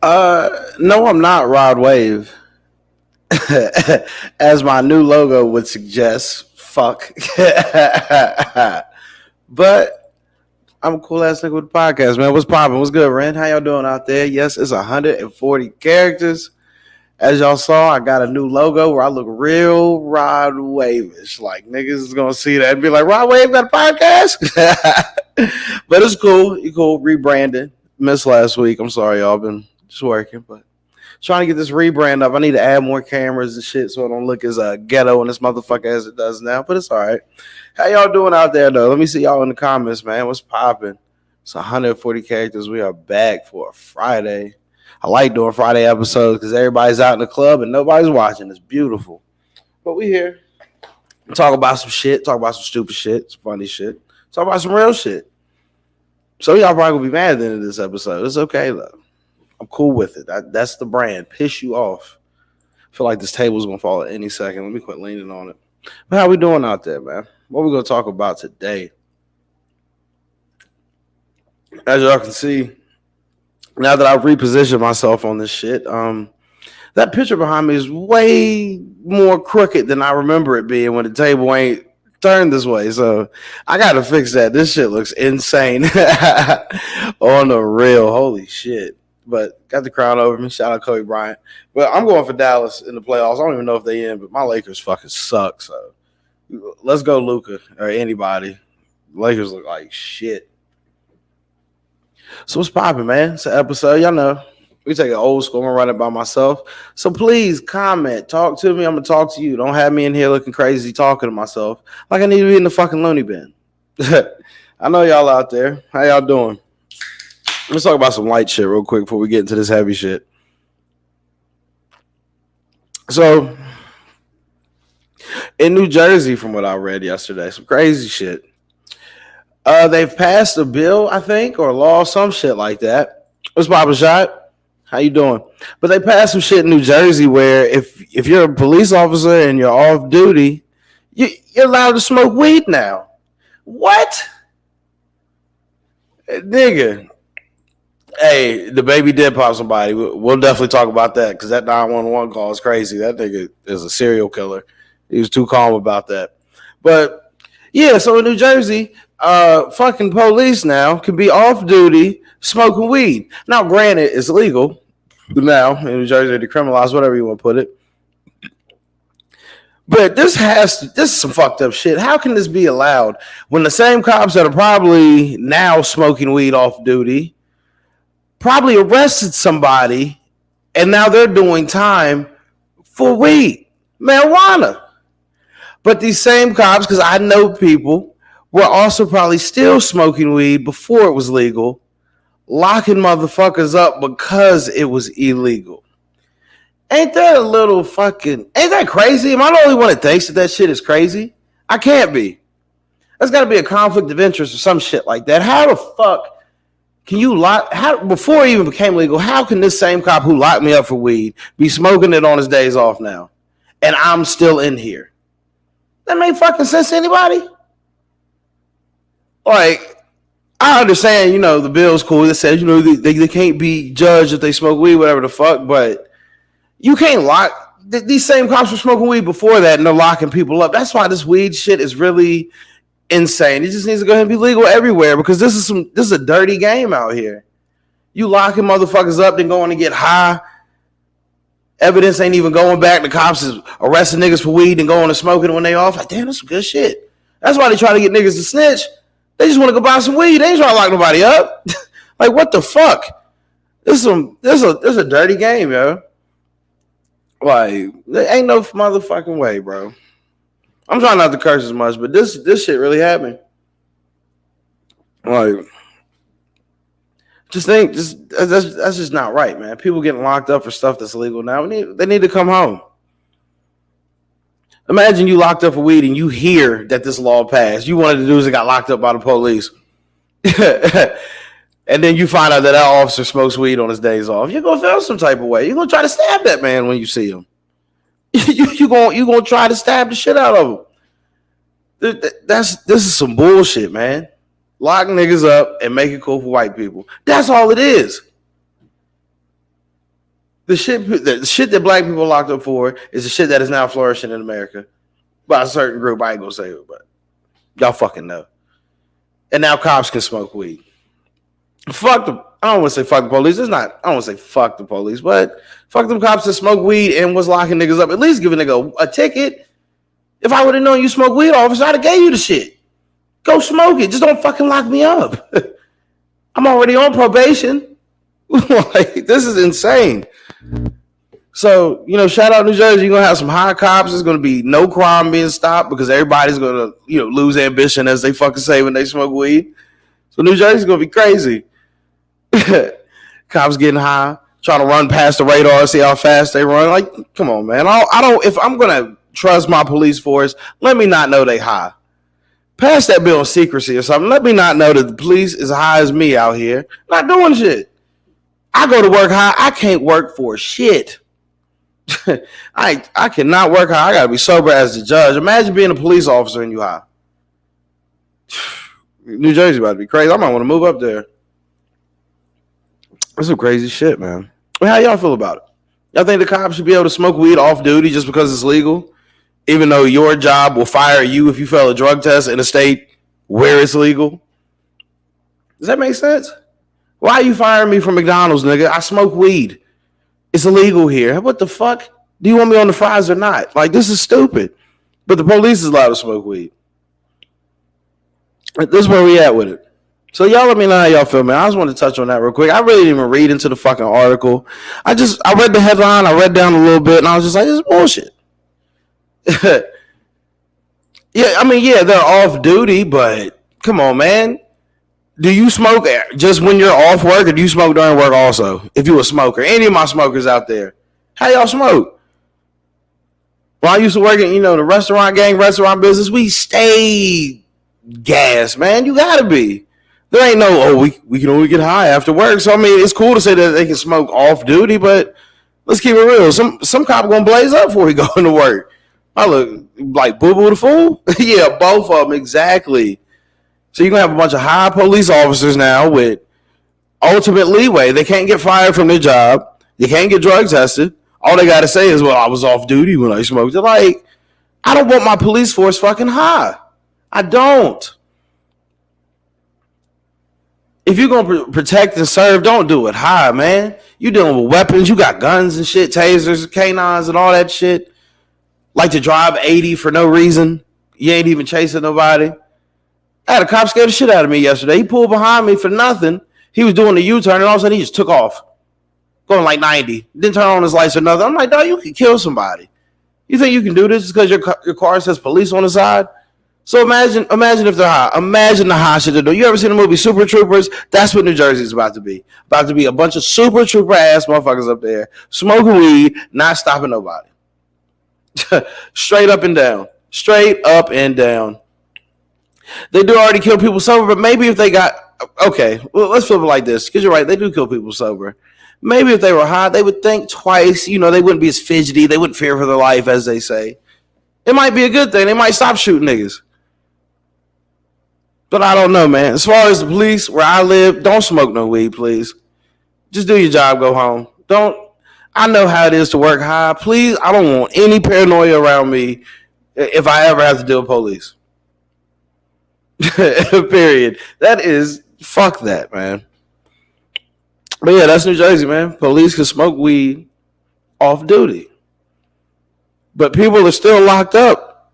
No, I'm not Rod Wave, as my new logo would suggest. Fuck, but I'm a cool ass nigga with the podcast, man. What's poppin'? What's good, Ren? How y'all doing out there? Yes, it's 140 characters. As y'all saw, I got a new logo where I look real Rod Wave-ish. Like niggas is gonna see that and be like, Rod Wave got a podcast. But it's cool. You cool rebranding. Missed last week. I'm sorry, y'all. Been just working, but trying to get this rebrand up. I need to add more cameras and shit so it don't look as ghetto in this motherfucker as it does now. But it's all right. How y'all doing out there though? Let me see y'all in the comments, man. What's popping? It's 140 characters. We are back for a Friday. I like doing Friday episodes because everybody's out in the club and nobody's watching. It's beautiful. But we here. Talk about some shit. Talk about some stupid shit. Some funny shit. Talk about some real shit. So y'all probably gonna be mad at the end of this episode. It's okay though. I'm cool with it. That's the brand. Piss you off. I feel like this table's gonna fall at any second. Let me quit leaning on it. But how we doing out there, man? What we gonna talk about today? As y'all can see, now that I've repositioned myself on this shit, that picture behind me is way more crooked than I remember it being when the table ain't turned this way. So I got to fix that. This shit looks insane on the real. Holy shit. But got the crown over me. Shout out Kobe Bryant. But I'm going for Dallas in the playoffs. I don't even know if they in, but my Lakers fucking suck. So let's go Luka or anybody. Lakers look like shit. So what's popping, man? It's an episode. Y'all know we take it old school. I'm gonna run it by myself. So please comment, talk to me. I'm gonna talk to you. Don't have me in here looking crazy talking to myself like I need to be in the fucking loony bin. I know y'all out there. How y'all doing? Let's talk about some light shit real quick before we get into this heavy shit. So in New Jersey, from what I read yesterday, some crazy shit. They've passed a bill, I think, or law, some shit like that. What's poppin', shot? How you doing? But they passed some shit in New Jersey where if you're a police officer and you're off duty, you're allowed to smoke weed now. What? Nigga. Hey, the baby did pop somebody. We'll definitely talk about that because that 911 call is crazy. That nigga is a serial killer. He was too calm about that. But yeah, so in New Jersey, fucking police now can be off duty smoking weed. Now, granted, it's legal now in New Jersey to decriminalize, whatever you want to put it. But this is some fucked up shit. How can this be allowed when the same cops that are probably now smoking weed off duty probably arrested somebody and now they're doing time for weed, marijuana? But these same cops, because I know people, were also probably still smoking weed before it was legal, locking motherfuckers up because it was illegal. Ain't that crazy? Am I the only one that thinks that shit is crazy? I can't be. There's got to be a conflict of interest or some shit like that. How the fuck can you before it even became legal, how can this same cop who locked me up for weed be smoking it on his days off now? And I'm still in here. That make fucking sense to anybody? Like, I understand, the bill's cool. It says, they can't be judged if they smoke weed, whatever the fuck, but you can't lock. These same cops were smoking weed before that, and they're locking people up. That's why this weed shit is really insane. It just needs to go ahead and be legal everywhere because this is a dirty game out here. You locking motherfuckers up, then going to get high. Evidence ain't even going back. The cops is arresting niggas for weed and going to smoking when they off. Like, damn, that's some good shit. That's why they try to get niggas to snitch. They just want to go buy some weed. They ain't trying to lock nobody up. Like, what the fuck? This is a dirty game, yo. Like, there ain't no motherfucking way, bro. I'm trying not to curse as much, but this shit really happened. Like, that's just not right, man. People getting locked up for stuff that's illegal now. They need to come home. Imagine you locked up for weed and you hear that this law passed. You one of the dudes that got locked up by the police. And then you find out that officer smokes weed on his days off. You're going to feel some type of way. You're going to try to stab that man when you see him. You're going to try to stab the shit out of him. This is some bullshit, man. Lock niggas up and make it cool for white people. That's all it is. The shit that black people locked up for is the shit that is now flourishing in America by a certain group. I ain't gonna say it, but y'all fucking know. And now cops can smoke weed. Fuck the. I don't want to say fuck the police. It's not. I don't want to say fuck the police, but fuck them cops that smoke weed and was locking niggas up. At least give a nigga a ticket. If I would have known you smoke weed, officer, I'd have gave you the shit. Go smoke it. Just don't fucking lock me up. I'm already on probation. Like, this is insane. So, shout out New Jersey. You're going to have some high cops. There's going to be no crime being stopped because everybody's going to, lose ambition, as they fucking say when they smoke weed. So New Jersey's going to be crazy. Cops getting high, trying to run past the radar, see how fast they run. Like, come on, man. I don't, if I'm going to trust my police force, let me not know they high. Pass that bill of secrecy or something. Let me not know that the police is high as me out here. Not doing shit. I go to work high. I can't work for shit. I cannot work high. I gotta be sober as the judge. Imagine being a police officer and you high. New Jersey about to be crazy. I might want to move up there. That's some crazy shit, man. How y'all feel about it? Y'all think the cops should be able to smoke weed off duty just because it's legal? Even though your job will fire you if you fail a drug test in a state where it's legal? Does that make sense? Why are you firing me from McDonald's, nigga? I smoke weed. It's illegal here. What the fuck? Do you want me on the fries or not? Like, this is stupid. But the police is allowed to smoke weed. This is where we at with it. So y'all let me know how y'all feel, man. I just wanted to touch on that real quick. I really didn't even read into the fucking article. I read the headline. I read down a little bit, and I was just like, this is bullshit. Yeah, they're off duty, but come on, man. Do you smoke just when you're off work, or do you smoke during work also? If you're a smoker, any of my smokers out there, how y'all smoke? When I used to work in, the restaurant business, we stayed gas, man. You gotta be. There ain't no, we can only get high after work. So I mean, it's cool to say that they can smoke off duty, but let's keep it real. Some cop gonna blaze up before he go into work. I look like Boo Boo the Fool. Yeah, both of them exactly. So you're going to have a bunch of high police officers now with ultimate leeway. They can't get fired from their job. They can't get drug tested. All they got to say is, well, I was off duty when I smoked. They're like, I don't want my police force fucking high. I don't. If you're going to protect and serve, don't do it high, man. You dealing with weapons. You got guns and shit, tasers, canines, and all that shit. Like to drive 80 for no reason. You ain't even chasing nobody. I had a cop scare the shit out of me yesterday. He pulled behind me for nothing. He was doing the U-turn, and all of a sudden he just took off, going like 90. Didn't turn on his lights or nothing. I'm like, dog, you can kill somebody. You think you can do this just because your car says police on the side? So imagine if they're high. Imagine the high shit they do. You ever seen the movie Super Troopers? That's what New Jersey's about to be. About to be a bunch of Super Trooper ass motherfuckers up there smoking weed, not stopping nobody. Straight up and down. Straight up and down. They do already kill people sober, but maybe if they got, okay, well, let's flip it like this, because you're right, they do kill people sober. Maybe if they were high, they would think twice, they wouldn't be as fidgety, they wouldn't fear for their life, as they say. It might be a good thing, they might stop shooting niggas. But I don't know, man. As far as the police, where I live, don't smoke no weed, please. Just do your job, go home. I know how it is to work high. Please, I don't want any paranoia around me if I ever have to deal with police. Period. That is, fuck that, man. But yeah, that's New Jersey, man. Police can smoke weed off duty. But people are still locked up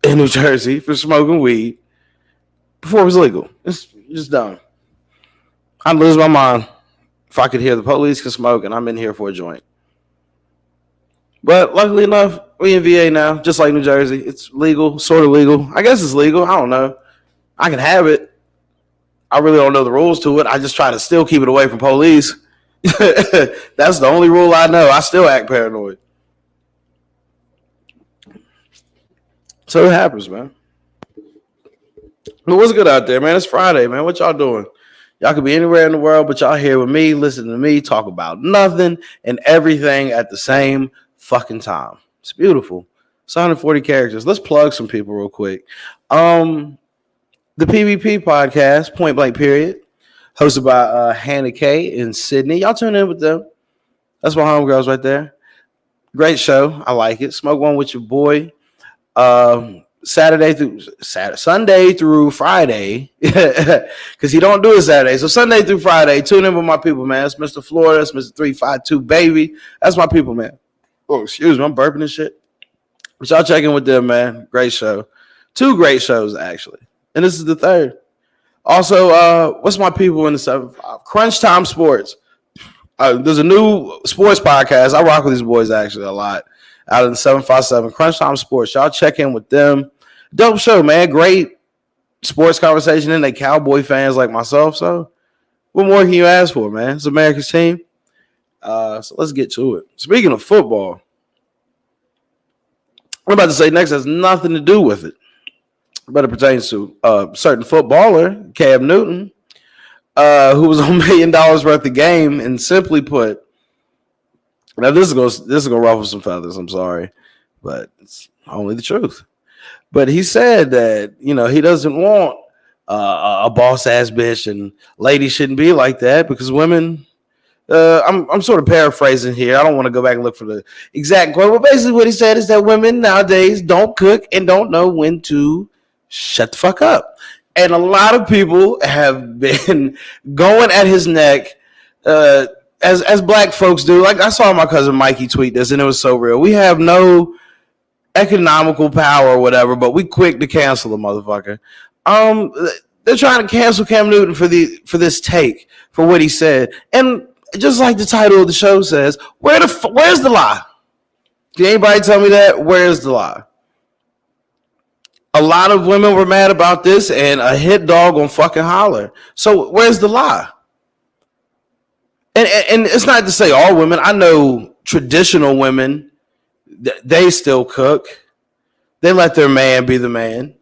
in New Jersey for smoking weed before it was legal. It's just dumb. I'd lose my mind if I could hear the police can smoke and I'm in here for a joint. But luckily enough, we in VA now, just like New Jersey. It's legal, sort of legal. I guess it's legal. I don't know. I can have it. I really don't know the rules to it. I just try to still keep it away from police. That's the only rule I know. I still act paranoid. So it happens, man. But what's good out there, man? It's Friday, man. What y'all doing? Y'all could be anywhere in the world, but y'all here with me, listening to me talk about nothing and everything at the same fucking time. It's beautiful. It's 140 characters. Let's plug some people real quick. The PvP podcast, Point Blank Period, hosted by Hannah K in Sydney. Y'all tune in with them. That's my homegirls right there. Great show. I like it. Smoke one with your boy. Sunday through Friday, because he don't do it Saturday. So Sunday through Friday, tune in with my people, man. That's Mr. Florida. That's Mr. 352 Baby. That's my people, man. Oh, excuse me, I'm burping and shit. But y'all check in with them, man. Great show. 2 great shows actually, and this is the 3rd. Also, what's my people in the 7-5? Crunch Time Sports. There's a new sports podcast. I rock with these boys actually a lot. Out of the 757 Crunch Time Sports. Y'all check in with them. Dope show, man. Great sports conversation. And they Cowboy fans like myself. So what more can you ask for, man? It's America's team. So let's get to it. Speaking of football, I'm about to say next has nothing to do with it. But it pertains to a certain footballer, Cam Newton, who was on $1 million worth of game. And simply put, now this is gonna ruffle some feathers. I'm sorry, but it's only the truth. But he said that he doesn't want a boss ass bitch, and ladies shouldn't be like that because women. I'm sort of paraphrasing here. I don't want to go back and look for the exact quote, but basically what he said is that women nowadays don't cook and don't know when to shut the fuck up. And a lot of people have been going at his neck. As black folks do. Like I saw my cousin Mikey tweet this, and it was so real. We have no economical power or whatever, but we quick to cancel the motherfucker. They're trying to cancel Cam Newton for this take for what he said, and just like the title of the show says, where's the lie? Can anybody tell me that? Where's the lie? A lot of women were mad about this, and a hit dog on fucking holler. So where's the lie? And it's not to say all women. I know traditional women, they still cook. They let their man be the man.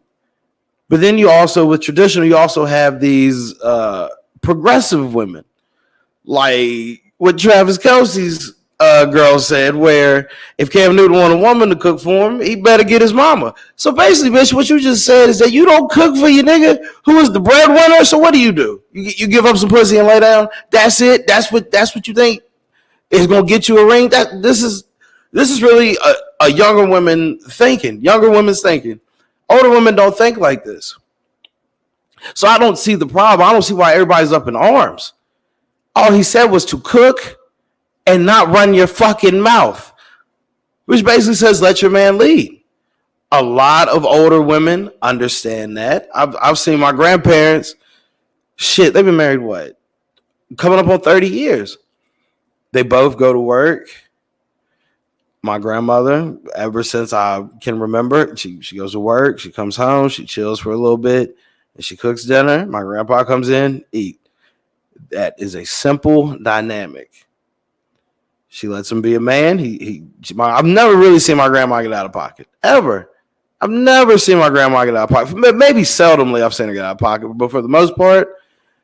But then you also, with traditional, you also have these progressive women. Like what Travis Kelce's girl said, where if Cam Newton want a woman to cook for him, he better get his mama. So basically, bitch, what you just said is that you don't cook for your nigga who is the breadwinner. So what do? You give up some pussy and lay down? That's it? That's what you think is gonna get you a ring? This is really a younger women's thinking. Older women don't think like this. So I don't see the problem. I don't see why everybody's up in arms. All he said was to cook and not run your fucking mouth, which basically says let your man lead. A lot of older women understand that. I've seen my grandparents. Shit, they've been married what? Coming up on 30 years. They both go to work. My grandmother, ever since I can remember, she goes to work. She comes home. She chills for a little bit, and she cooks dinner. My grandpa comes in, eat. That is a simple dynamic. She lets him be a man. I've never really seen my grandma get out of pocket. Ever. I've never seen my grandma get out of pocket. Maybe seldomly I've seen her get out of pocket. But for the most part,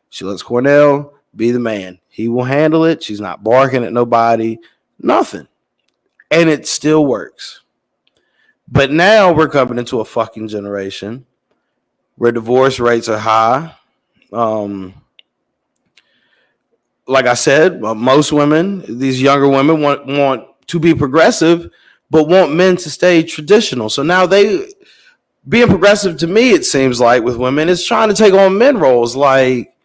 she lets Cornell be the man. He will handle it. She's not barking at nobody. Nothing. And it still works. But now we're coming into a fucking generation where divorce rates are high. Like I said, most women, these younger women want to be progressive, but want men to stay traditional. So now being progressive to me, it seems like with women, is trying to take on men roles. Like,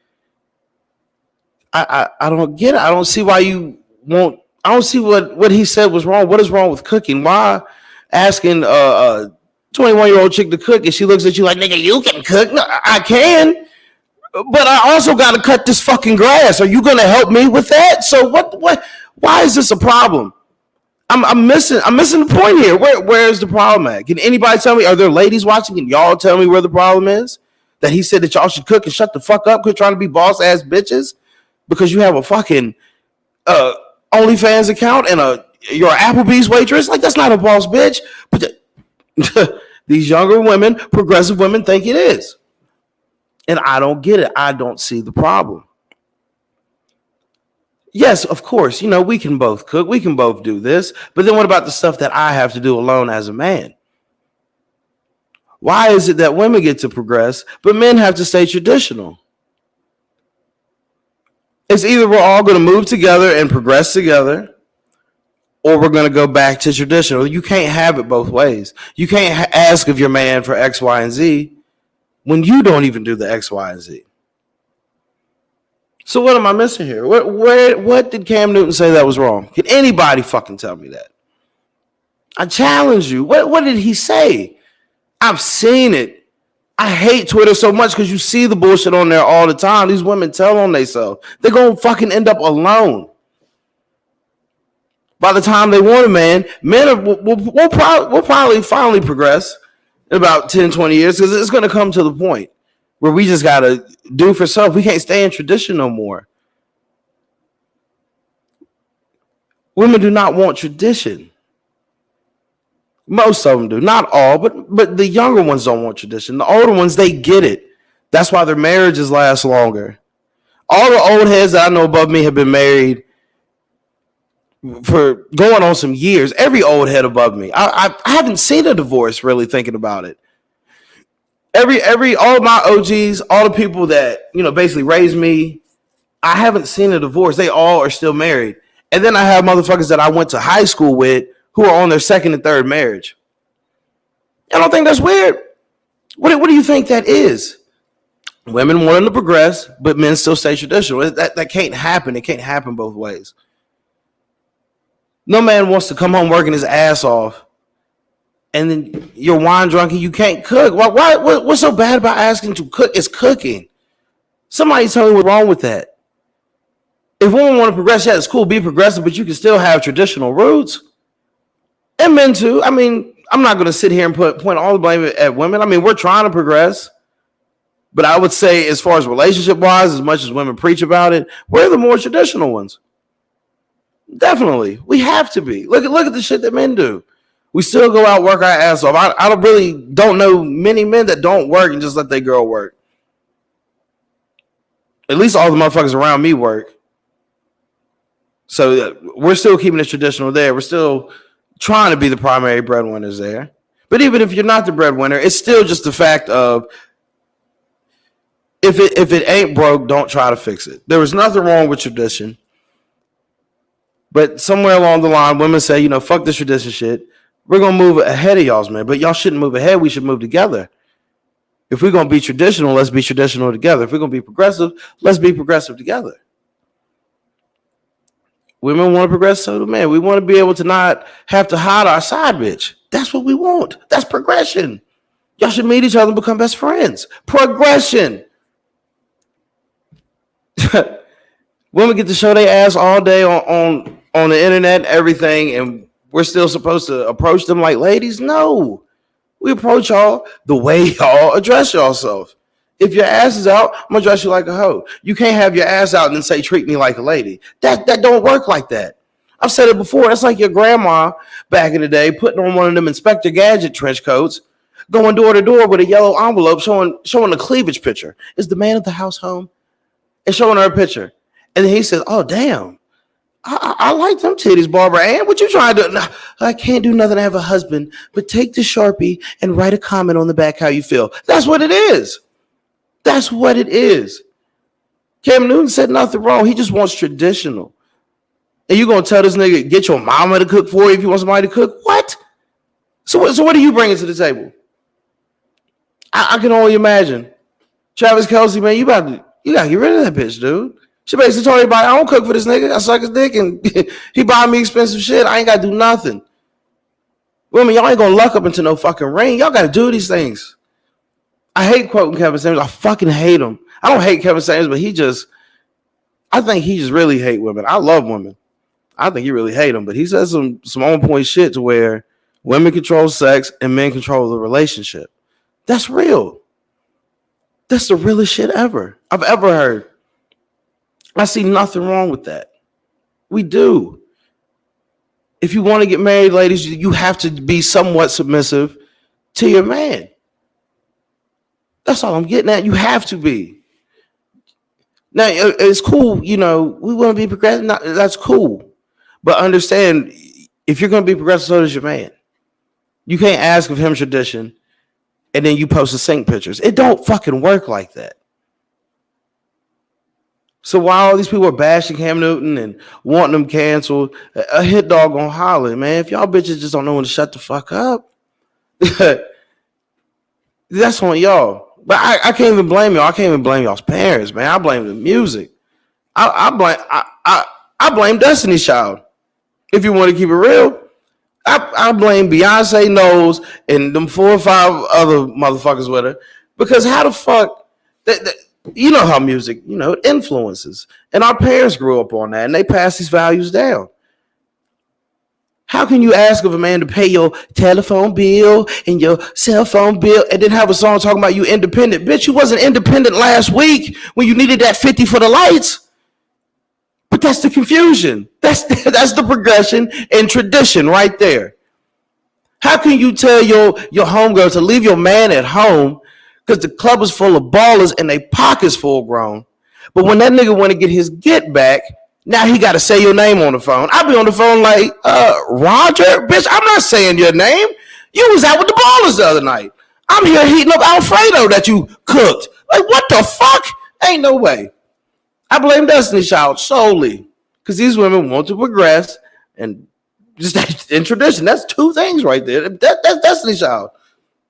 I don't get it. I don't see why you won't. I don't see what he said was wrong. What is wrong with cooking? Why asking a 21-year-old chick to cook and she looks at you like, nigga, you can cook? No, I can. But I also got to cut this fucking grass. Are you going to help me with that? So what? Why is this a problem? I'm missing the point here. Where's the problem at? Can anybody tell me? Are there ladies watching? Can y'all tell me where the problem is? That he said that y'all should cook and shut the fuck up, quit trying to be boss ass bitches because you have a fucking OnlyFans account and you're an Applebee's waitress. Like, that's not a boss bitch. But these younger women, progressive women, think it is. And I don't get it. I don't see the problem. Yes, of course, we can both cook. We can both do this. But then what about the stuff that I have to do alone as a man? Why is it that women get to progress, but men have to stay traditional? It's either we're all going to move together and progress together, or we're going to go back to traditional. You can't have it both ways. You can't ask of your man for X, Y, and Z when you don't even do the X, Y, and Z. So what am I missing here? What did Cam Newton say that was wrong? Can anybody fucking tell me that? I challenge you. What did he say? I've seen it. I hate Twitter so much because you see the bullshit on there all the time. These women tell on themselves. They're going to fucking end up alone. By the time they want a man, men will probably finally progress in about 10, 20 years because it's going to come to the point where we just got to do for self. We can't stay in tradition no more. Women do not want tradition. Most of them do. Not all, but the younger ones don't want tradition. The older ones, they get it. That's why their marriages last longer. All the old heads that I know above me have been married for going on some years. Every old head above me. I haven't seen a divorce, really thinking about it. All my OGs, all the people that, basically raised me, I haven't seen a divorce. They all are still married. And then I have motherfuckers that I went to high school with who are on their second and third marriage. I don't think that's weird. What do you think that is? Women wanting to progress, but men still stay traditional. That can't happen. It can't happen both ways. No man wants to come home working his ass off, and then you're wine drunk and you can't cook. What's so bad about asking to cook? It's cooking. Somebody tell me what's wrong with that. If women want to progress, yeah, it's cool. Be progressive, but you can still have traditional roots. And men too. I mean, I'm not going to sit here and point all the blame at women. I mean, we're trying to progress. But I would say as far as relationship-wise, as much as women preach about it, we're the more traditional ones. Definitely. We have to be. Look at the shit that men do. We still go out, work our ass off. I don't know many men that don't work and just let their girl work. At least all the motherfuckers around me work. So we're still keeping it traditional there. We're still trying to be the primary breadwinners there. But even if you're not the breadwinner, it's still just the fact of if it ain't broke, don't try to fix it. There was nothing wrong with tradition. But somewhere along the line, women say, fuck this tradition shit. We're going to move ahead of y'all's, man. But y'all shouldn't move ahead. We should move together. If we're going to be traditional, let's be traditional together. If we're going to be progressive, let's be progressive together. Women want to progress, so do men. We want to be able to not have to hide our side bitch. That's what we want. That's progression. Y'all should meet each other and become best friends. Progression. Women get to show their ass all day on the internet, everything, and we're still supposed to approach them like ladies? No. We approach y'all the way y'all address yourself. If your ass is out, I'm going to dress you like a hoe. You can't have your ass out and then say, treat me like a lady. That don't work like that. I've said it before. That's like your grandma back in the day putting on one of them Inspector Gadget trench coats, going door to door with a yellow envelope showing the cleavage picture. Is the man of the house home? And showing her a picture. And then he says, oh, damn. I like them titties, Barbara Ann. What you trying to do? No, I can't do nothing. I have a husband. But take the Sharpie and write a comment on the back how you feel. That's what it is. That's what it is. Cam Newton said nothing wrong. He just wants traditional. And you're going to tell this nigga, get your mama to cook for you if you want somebody to cook? What? So what are you bringing to the table? I can only imagine. Travis Kelce, man, you got to get rid of that bitch, dude. She basically told everybody, I don't cook for this nigga. I suck his dick and he buy me expensive shit. I ain't got to do nothing. Women, y'all ain't going to luck up into no fucking ring. Y'all got to do these things. I hate quoting Kevin Samuels. I fucking hate him. I don't hate Kevin Samuels, but I think he just really hate women. I love women. I think he really hate them, but he says some on point shit to where women control sex and men control the relationship. That's real. That's the realest shit I've ever heard. I see nothing wrong with that. We do. If you want to get married, ladies, you have to be somewhat submissive to your man. That's all I'm getting at. You have to be. Now, it's cool, we want to be progressive. That's cool. But understand, if you're going to be progressive, so does your man. You can't ask of him tradition and then you post the sink pictures. It don't fucking work like that. So while all these people are bashing Cam Newton and wanting them canceled, a hit dog gonna holler, man. If y'all bitches just don't know when to shut the fuck up, that's on y'all. But I can't even blame y'all. I can't even blame y'all's parents, man. I blame the music. I blame Destiny's Child. If you want to keep it real, I blame Beyonce Knowles and them 4 or 5 other motherfuckers with her, because how the fuck you know how music, it influences, and our parents grew up on that and they pass these values down. How can you ask of a man to pay your telephone bill and your cell phone bill and then have a song talking about you independent? Bitch, you wasn't independent last week when you needed that 50 for the lights. But that's the confusion. That's the progression and tradition right there. How can you tell your homegirl to leave your man at home because the club is full of ballers and they pockets full grown, but when that nigga want to get his get back, now he got to say your name on the phone? I be on the phone like, Roger, bitch, I'm not saying your name. You was out with the ballers the other night. I'm here heating up Alfredo that you cooked. Like, what the fuck? Ain't no way. I blame Destiny's Child solely because these women want to progress and just in tradition. That's 2 things right there. That's Destiny's Child.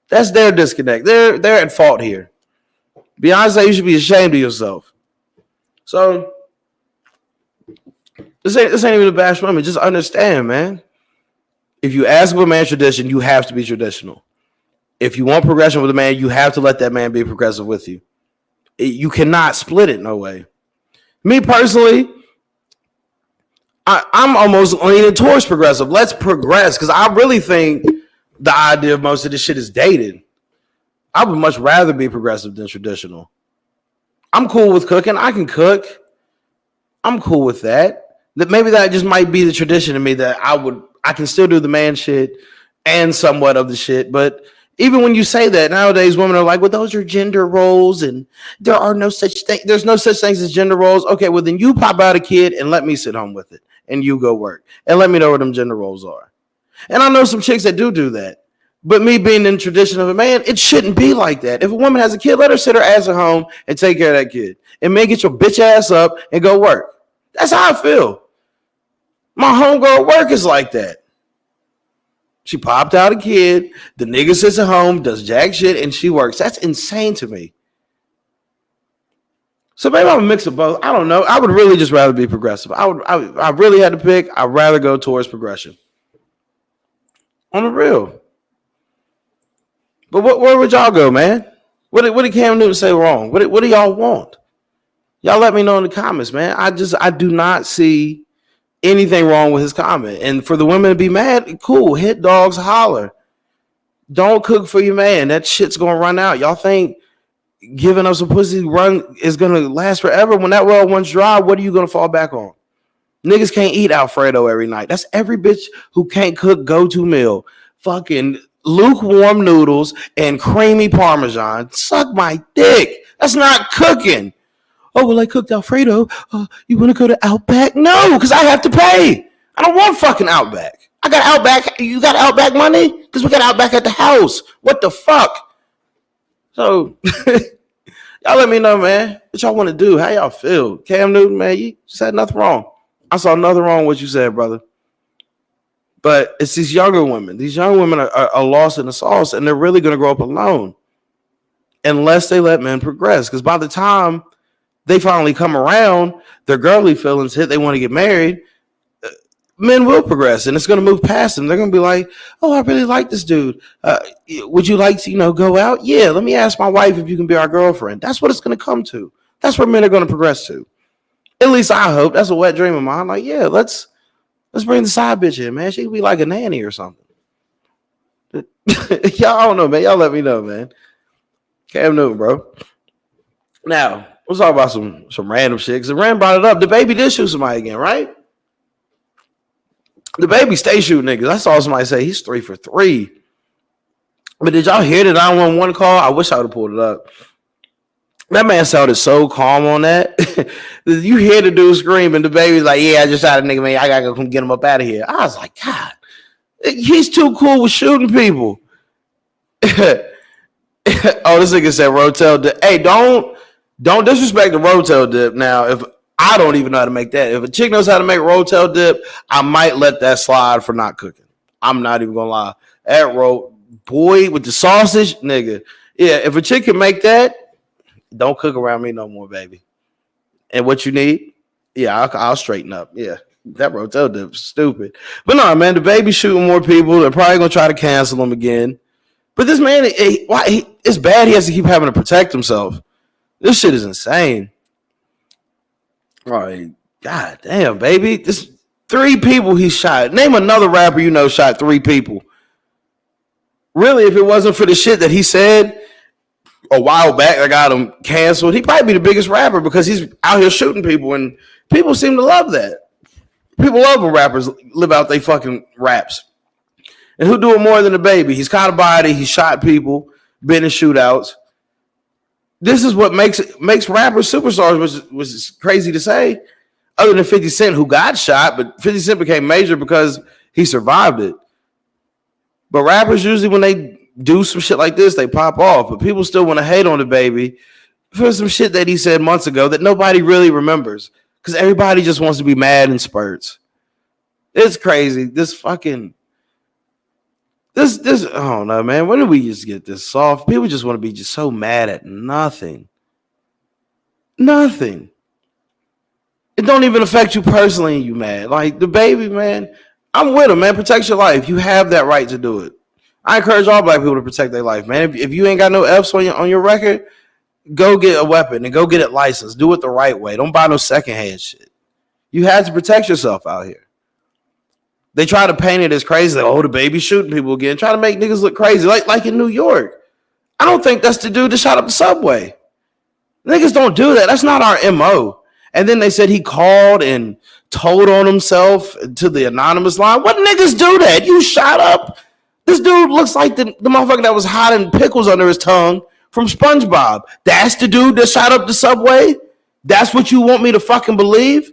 That's their disconnect. They're at fault here. Beyonce, you should be ashamed of yourself. So this ain't even a bash women. Just understand, man. If you ask for a man tradition, you have to be traditional. If you want progression with a man, you have to let that man be progressive with you. You cannot split it, no way. Me personally, I'm almost leaning towards progressive. Let's progress, because I really think the idea of most of this shit is dated. I would much rather be progressive than traditional. I'm cool with cooking. I can cook. I'm cool with that. Maybe that just might be the tradition in me that I can still do the man shit and somewhat of the shit. But even when you say that, nowadays women are like, well, those are gender roles and there are no such thing. There's no such things as gender roles. Okay, well then you pop out a kid and let me sit home with it and you go work and let me know what them gender roles are. And I know some chicks that do that. But me being in the tradition of a man, it shouldn't be like that. If a woman has a kid, let her sit her ass at home and take care of that kid. And man, get your bitch ass up and go work. That's how I feel. My homegirl at work is like that. She popped out a kid. The nigga sits at home, does jack shit, and she works. That's insane to me. So maybe I'm a mix of both. I don't know. I would really just rather be progressive. I really had to pick. I'd rather go towards progression. On the real. But where would y'all go, man? What did Cam Newton say wrong? What do y'all want? Y'all let me know in the comments, man. I do not see anything wrong with his comment. And for the women to be mad, cool. Hit dogs, holler. Don't cook for your man. That shit's gonna run out. Y'all think giving up some pussy run is gonna last forever? When that well runs dry, what are you gonna fall back on? Niggas can't eat Alfredo every night. That's every bitch who can't cook go-to meal. Fucking lukewarm noodles and creamy Parmesan. Suck my dick. That's not cooking. Oh, well, I cooked Alfredo. You want to go to Outback? No, because I have to pay. I don't want fucking Outback. I got Outback. You got Outback money? Because we got Outback at the house. What the fuck? So, y'all let me know, man. What y'all want to do? How y'all feel? Cam Newton, man, you said nothing wrong. I saw nothing wrong with what you said, brother. But it's these younger women. These young women are lost in the sauce, and they're really going to grow up alone unless they let men progress. Because by the time they finally come around, their girly feelings hit, they want to get married, men will progress, and it's going to move past them. They're going to be like, oh, I really like this dude. Would you like to, go out? Yeah, let me ask my wife if you can be our girlfriend. That's what it's going to come to. That's where men are going to progress to. At least I hope. That's a wet dream of mine. Like, yeah, let's bring the side bitch in, man. She could be like a nanny or something. Y'all, I don't know, man. Y'all let me know, man. Cam Newton, bro. Now, let's talk about some random shit. Because Rand brought it up. The baby did shoot somebody again, right? The baby stay shooting niggas. I saw somebody say he's 3 for 3. But did y'all hear the 911 call? I wish I would have pulled it up. That man sounded so calm on that. You hear the dude screaming. The baby's like, yeah, I just shot a nigga, man. I got to go come get him up out of here. I was like, God, he's too cool with shooting people. Oh, this nigga said Rotel dip. Hey, don't disrespect the Rotel dip. Now, I don't even know how to make that. If a chick knows how to make rotel dip, I might let that slide for not cooking. I'm not even gonna lie. That boy with the sausage, nigga. Yeah, if a chick can make that, don't cook around me no more, baby. And what you need? Yeah, I'll straighten up. Yeah, that rotel dip is stupid. But no, man, the baby's shooting more people. They're probably gonna try to cancel him again. But this man, it's bad. He has to keep having to protect himself. This shit is insane. All right, god damn, baby. This 3 people he shot. Name another rapper you know shot 3 people. Really, if it wasn't for the shit that he said a while back that got him canceled, he'd probably be the biggest rapper because he's out here shooting people, and people seem to love that. People love when rappers live out they fucking raps. And who do it more than the baby? He's caught a body, he shot people, been in shootouts. This is what makes rappers superstars, which is crazy to say, other than 50 Cent, who got shot, but 50 Cent became major because he survived it. But rappers usually, when they do some shit like this, they pop off. But people still want to hate on the baby for some shit that he said months ago that nobody really remembers because everybody just wants to be mad in spurts. It's crazy. This I don't know, man. When did we just get this soft? People just want to be just so mad at nothing. Nothing. It don't even affect you personally and you mad. Like the baby, man, I'm with him, man. Protect your life. You have that right to do it. I encourage all black people to protect their life, man. If you ain't got no F's on your record, go get a weapon and go get it licensed. Do it the right way. Don't buy no secondhand shit. You have to protect yourself out here. They try to paint it as crazy, like, oh, the baby shooting people again, try to make niggas look crazy, like in New York. I don't think that's the dude that shot up the subway. Niggas don't do that. That's not our MO. And then they said he called and told on himself to the anonymous line. What niggas do that? You shot up? This dude looks like the motherfucker that was hiding pickles under his tongue from SpongeBob. That's the dude that shot up the subway? That's what you want me to fucking believe?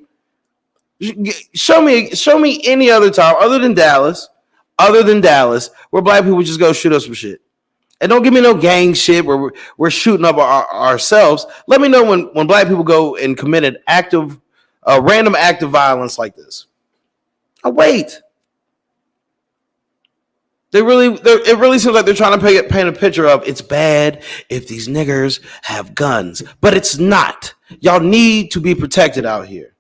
Show me any other time other than Dallas, where black people just go shoot up some shit. And don't give me no gang shit where we're shooting up ourselves. Let me know when black people go and commit an random act of violence like this. I wait. It really seems like they're trying to paint a picture of it's bad if these niggers have guns, but it's not. Y'all need to be protected out here.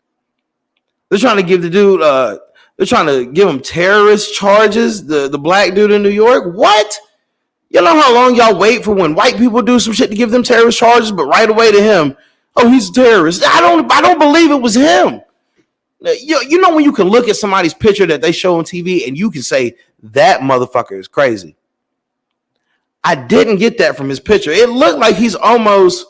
They're trying to give the dude, they're trying to give him terrorist charges, the black dude in New York. What? You know how long y'all wait for when white people do some shit to give them terrorist charges, but right away to him, oh, he's a terrorist. I don't believe it was him. You know when you can look at somebody's picture that they show on TV and you can say, that motherfucker is crazy. I didn't get that from his picture. It looked like he's almost...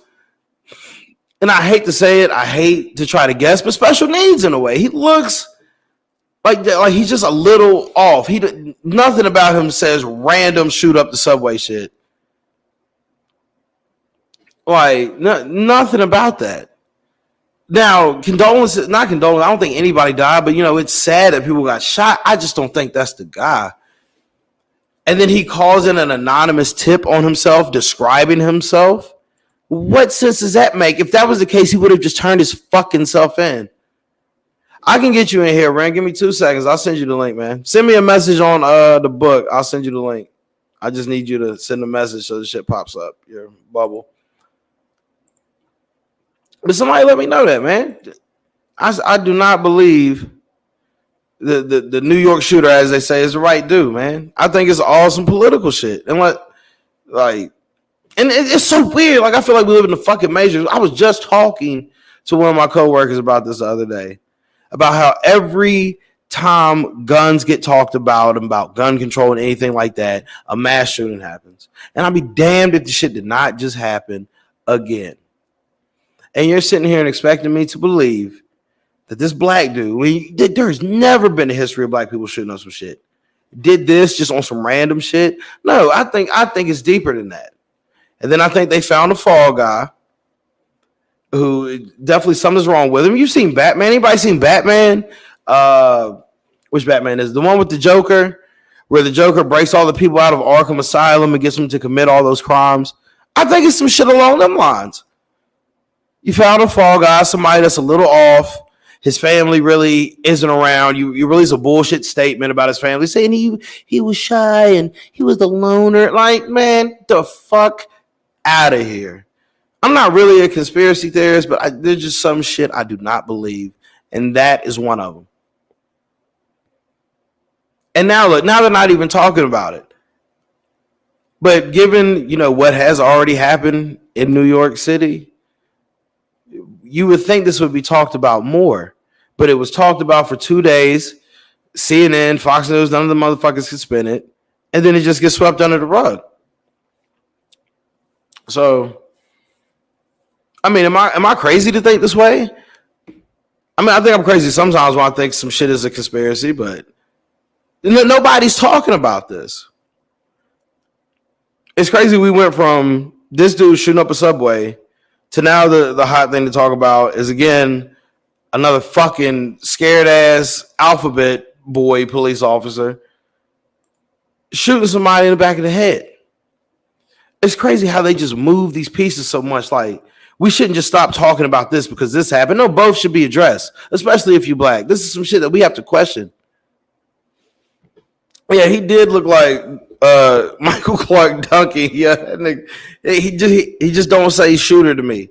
And I hate to say it, I hate to try to guess, but special needs in a way. He looks like he's just a little off. Nothing about him says random shoot up the subway shit. Like nothing about that. Now, condolences, not condolences. I don't think anybody died, but it's sad that people got shot. I just don't think that's the guy. And then he calls in an anonymous tip on himself, describing himself. What sense does that make? If that was the case, he would have just turned his fucking self in. I can get you in here, Ren. Give me 2 seconds. I'll send you the link, man. Send me a message on the book. I'll send you the link. I just need you to send a message so the shit pops up, your bubble. But somebody let me know that, man. I do not believe the New York shooter, as they say, is the right dude, man. I think it's all some political shit. And and it's so weird. Like, I feel like we live in the fucking Matrix. I was just talking to one of my coworkers about this the other day, about how every time guns get talked about gun control and anything like that, a mass shooting happens. And I'd be damned if the shit did not just happen again. And you're sitting here and expecting me to believe that this black dude, there's never been a history of black people shooting up some shit, did this just on some random shit. No, I think it's deeper than that. And then I think they found a fall guy who definitely something's wrong with him. You've seen Batman? Anybody seen Batman? Which Batman is? The one with the Joker, where the Joker breaks all the people out of Arkham Asylum and gets them to commit all those crimes. I think it's some shit along them lines. You found a fall guy, somebody that's a little off. His family really isn't around. You release a bullshit statement about his family saying he was shy and he was the loner. Like, man, the fuck out of here. I'm not really a conspiracy theorist, but there's just some shit I do not believe, and that is one of them. And now look, now they're not even talking about it. But given, what has already happened in New York City, you would think this would be talked about more. But it was talked about for 2 days. CNN, Fox News, none of the motherfuckers could spin it. And then it just gets swept under the rug. So, I mean, am I crazy to think this way? I mean, I think I'm crazy sometimes when I think some shit is a conspiracy, but nobody's talking about this. It's crazy we went from this dude shooting up a subway to now the hot thing to talk about is, again, another fucking scared ass alphabet boy police officer shooting somebody in the back of the head. It's crazy how they just move these pieces so much. Like, we shouldn't just stop talking about this because this happened. No, both should be addressed, especially if you're black. This is some shit that we have to question. Yeah, he did look like Michael Clark Duncan. Yeah, he just don't say shooter to me.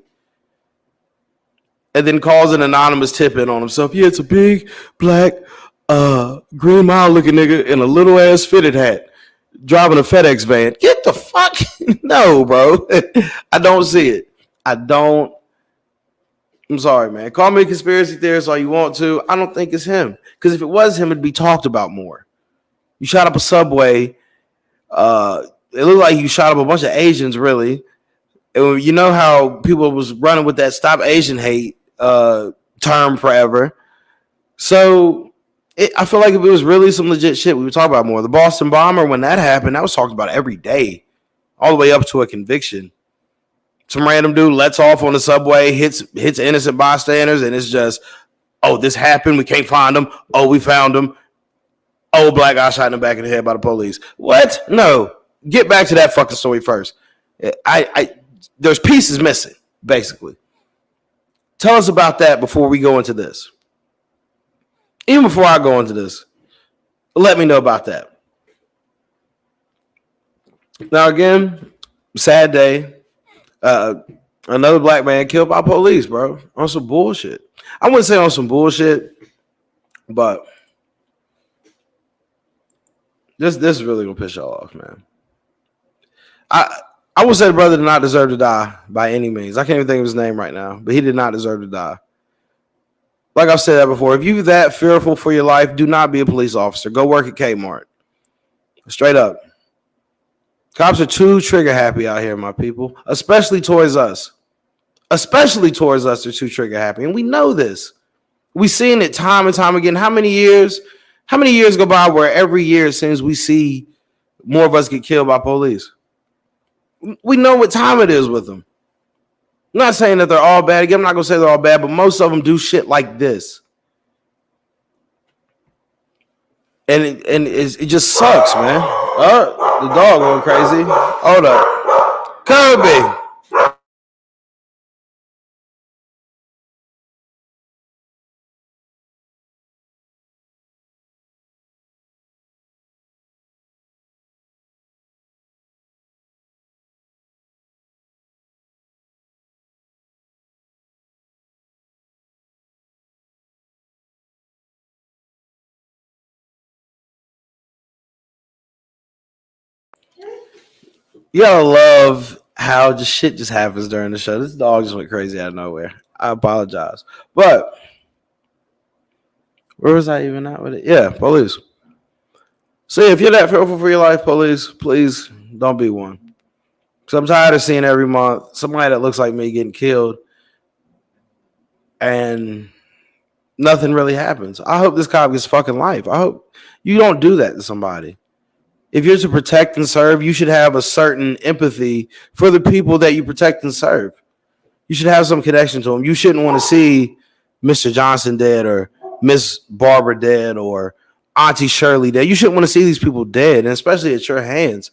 And then calls an anonymous tip in on himself. Yeah, it's a big, black, Green Mile looking nigga in a little ass fitted hat driving a FedEx van. Get the fuck. No, bro. I don't see it. I'm sorry, man. Call me a conspiracy theorist all you want to. I don't think it's him. Because if it was him, it'd be talked about more. You shot up a subway. It looked like you shot up a bunch of Asians, really. And you know how people was running with that Stop Asian Hate term forever. So I feel like if it was really some legit shit, we would talk about more. The Boston bomber, when that happened, that was talked about every day, all the way up to a conviction. Some random dude lets off on the subway, hits innocent bystanders, and it's just, oh, this happened. We can't find him. Oh, we found him. Oh, black guy shot in the back of the head by the police. What? No. Get back to that fucking story first. There's pieces missing, basically. Tell us about that before we go into this. Even before I go into this, let me know about that. Now, again, sad day. Another black man killed by police, bro, on some bullshit. I wouldn't say on some bullshit, but this is really gonna piss y'all off, man. I would say the brother did not deserve to die by any means. I can't even think of his name right now, but he did not deserve to die. Like I've said that before, if you're that fearful for your life, do not be a police officer. Go work at Kmart. Straight up. Cops are too trigger happy out here, my people, especially towards us. Especially towards us, they're too trigger happy. And we know this. We've seen it time and time again. How many years go by where every year it seems we see more of us get killed by police? We know what time it is with them. I'm not saying that they're all bad. Again, I'm not going to say they're all bad, but most of them do shit like this. And it just sucks, man. Oh, the dog going crazy. Hold up. Kobe. You gotta love how just shit just happens during the show. This dog just went crazy out of nowhere. I apologize. But where was I even at with it? Yeah, police. So if you're that fearful for your life, police, please don't be one. Because I'm tired of seeing every month somebody that looks like me getting killed and nothing really happens. I hope this cop gets fucking life. I hope you don't do that to somebody. If you're to protect and serve, you should have a certain empathy for the people that you protect and serve. You should have some connection to them. You shouldn't want to see Mr. Johnson dead or Miss Barbara dead or Auntie Shirley dead. You shouldn't want to see these people dead, and especially at your hands.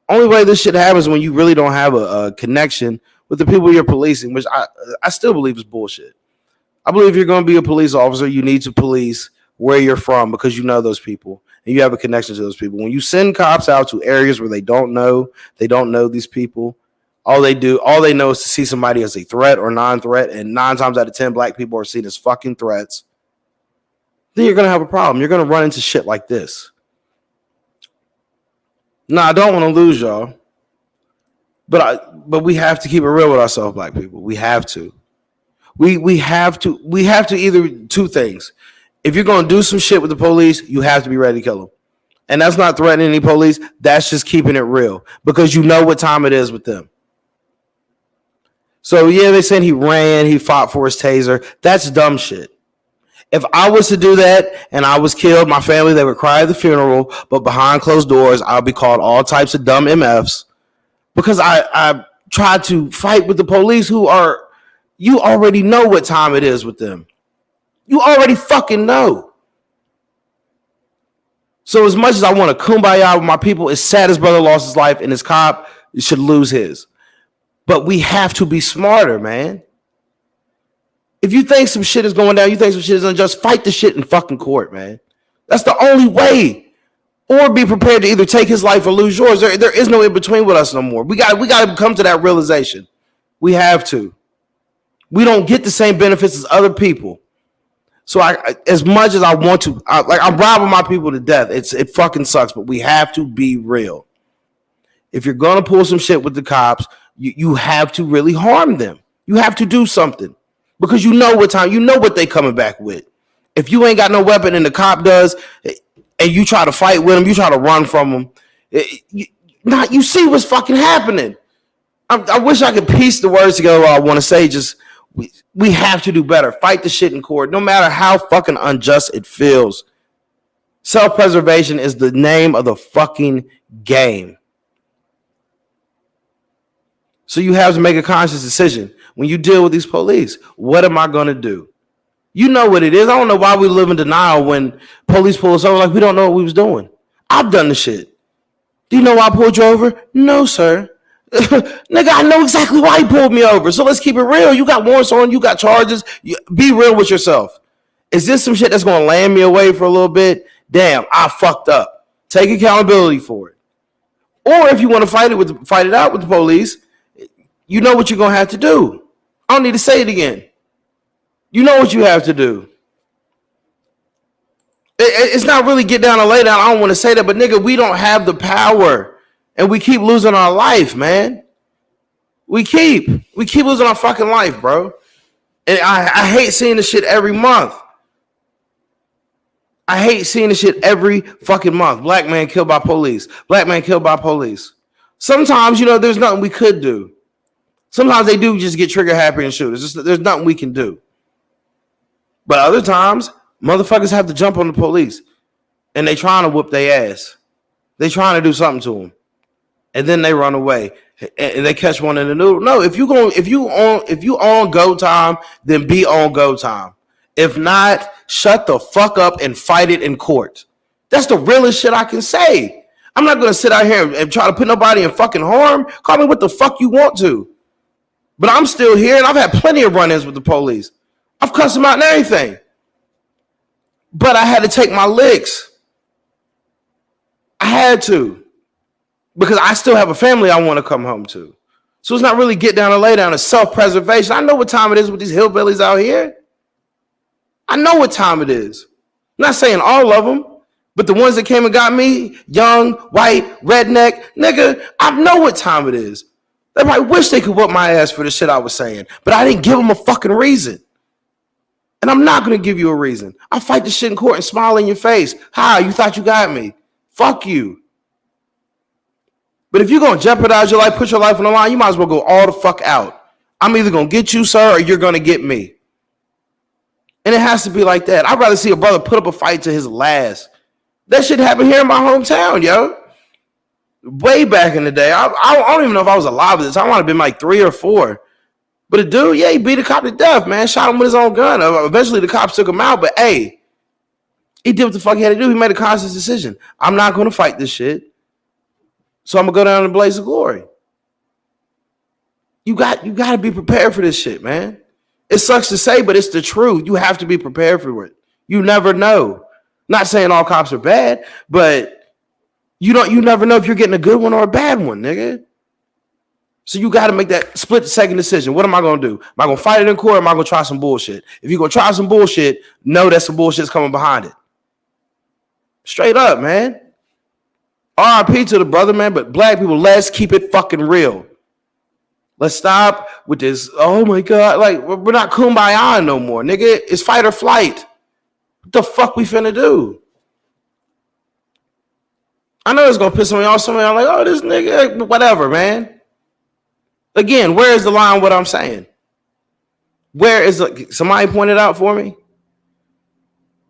Only way this shit happens when you really don't have a connection with the people you're policing, which I still believe is bullshit. I believe if you're going to be a police officer, you need to police where you're from because you know those people and you have a connection to those people. When you send cops out to areas where they don't know these people, all they know is to see somebody as a threat or non-threat, and 9 times out of 10, black people are seen as fucking threats. Then you're going to have a problem. You're going to run into shit like this. Now, I don't want to lose y'all, but we have to keep it real with ourselves, black people. We have to. We have to either two things. If you're going to do some shit with the police, you have to be ready to kill them. And that's not threatening any police. That's just keeping it real because you know what time it is with them. So, yeah, they said he fought for his taser. That's dumb shit. If I was to do that and I was killed, my family, they would cry at the funeral, but behind closed doors, I'll be called all types of dumb MFs because I tried to fight with the police who are, you already know what time it is with them. You already fucking know. So as much as I want to kumbaya with my people, it's sad his brother lost his life and his cop should lose his. But we have to be smarter, man. If you think some shit is going down, you think some shit is unjust, fight the shit in fucking court, man. That's the only way. Or be prepared to either take his life or lose yours. There is no in between with us no more. We got to come to that realization. We have to. We don't get the same benefits as other people. So as much as I want to, I'm robbing my people to death. It fucking sucks, but we have to be real. If you're gonna pull some shit with the cops, you have to really harm them. You have to do something because you know what they coming back with. If you ain't got no weapon and the cop does, and you try to fight with them, you try to run from them, you see what's fucking happening. I wish I could piece the words together. What I want to say, just. We have to do better. Fight the shit in court, no matter how fucking unjust it feels. Self-preservation is the name of the fucking game. So you have to make a conscious decision when you deal with these police. What am I going to do? You know what it is. I don't know why we live in denial when police pull us over like we don't know what we was doing. I've done the shit. Do you know why I pulled you over? No, sir. Nigga, I know exactly why he pulled me over. So let's keep it real. You got warrants on, you got charges. Be real with yourself. Is this some shit that's going to land me away for a little bit? Damn, I fucked up. Take accountability for it. Or if you want to fight it out with the police, you know what you're going to have to do. I don't need to say it again. You know what you have to do. It's not really get down and lay down. I don't want to say that, but nigga, we don't have the power. And we keep losing our life, man. We keep losing our fucking life, bro. And I hate seeing this shit every month. I hate seeing this shit every fucking month. Black man killed by police. Black man killed by police. Sometimes, there's nothing we could do. Sometimes they do just get trigger happy and shoot. There's nothing we can do. But other times, motherfuckers have to jump on the police. And they trying to whoop their ass. They trying to do something to them. And then they run away and they catch one in the noodle. No, if you on go time, then be on go time. If not, shut the fuck up and fight it in court. That's the realest shit I can say. I'm not gonna sit out here and try to put nobody in fucking harm. Call me what the fuck you want to. But I'm still here and I've had plenty of run-ins with the police. I've cussed them out and everything. But I had to take my licks. I had to. Because I still have a family I want to come home to. So it's not really get down and lay down. It's self-preservation. I know what time it is with these hillbillies out here. I know what time it is. I'm not saying all of them, but the ones that came and got me, young, white, redneck, nigga, I know what time it is. They probably wish they could whoop my ass for the shit I was saying, but I didn't give them a fucking reason. And I'm not going to give you a reason. I'll fight the shit in court and smile in your face. How? You thought you got me. Fuck you. But if you're going to jeopardize your life, put your life on the line, you might as well go all the fuck out. I'm either going to get you, sir, or you're going to get me. And it has to be like that. I'd rather see a brother put up a fight to his last. That shit happened here in my hometown, yo. Way back in the day. I don't even know if I was alive at this time. I might have been like 3 or 4. But a dude, he beat a cop to death, man. Shot him with his own gun. Eventually, the cops took him out. But, hey, he did what the fuck he had to do. He made a conscious decision. I'm not going to fight this shit. So I'm going to go down in a blaze of glory. You got to be prepared for this shit, man. It sucks to say, but it's the truth. You have to be prepared for it. You never know. Not saying all cops are bad, but you never know if you're getting a good one or a bad one, nigga. So you got to make that split-second decision. What am I going to do? Am I going to fight it in court or am I going to try some bullshit? If you're going to try some bullshit, know that some bullshit's coming behind it. Straight up, man. RIP to the brother, man, but black people, let's keep it fucking real. Let's stop with this, oh my God, like, we're not kumbaya no more, nigga. It's fight or flight. What the fuck we finna do? I know it's gonna piss me off. Somebody I'm like, oh, this nigga, whatever, man. Again, where is the line what I'm saying? Where is somebody pointed out for me?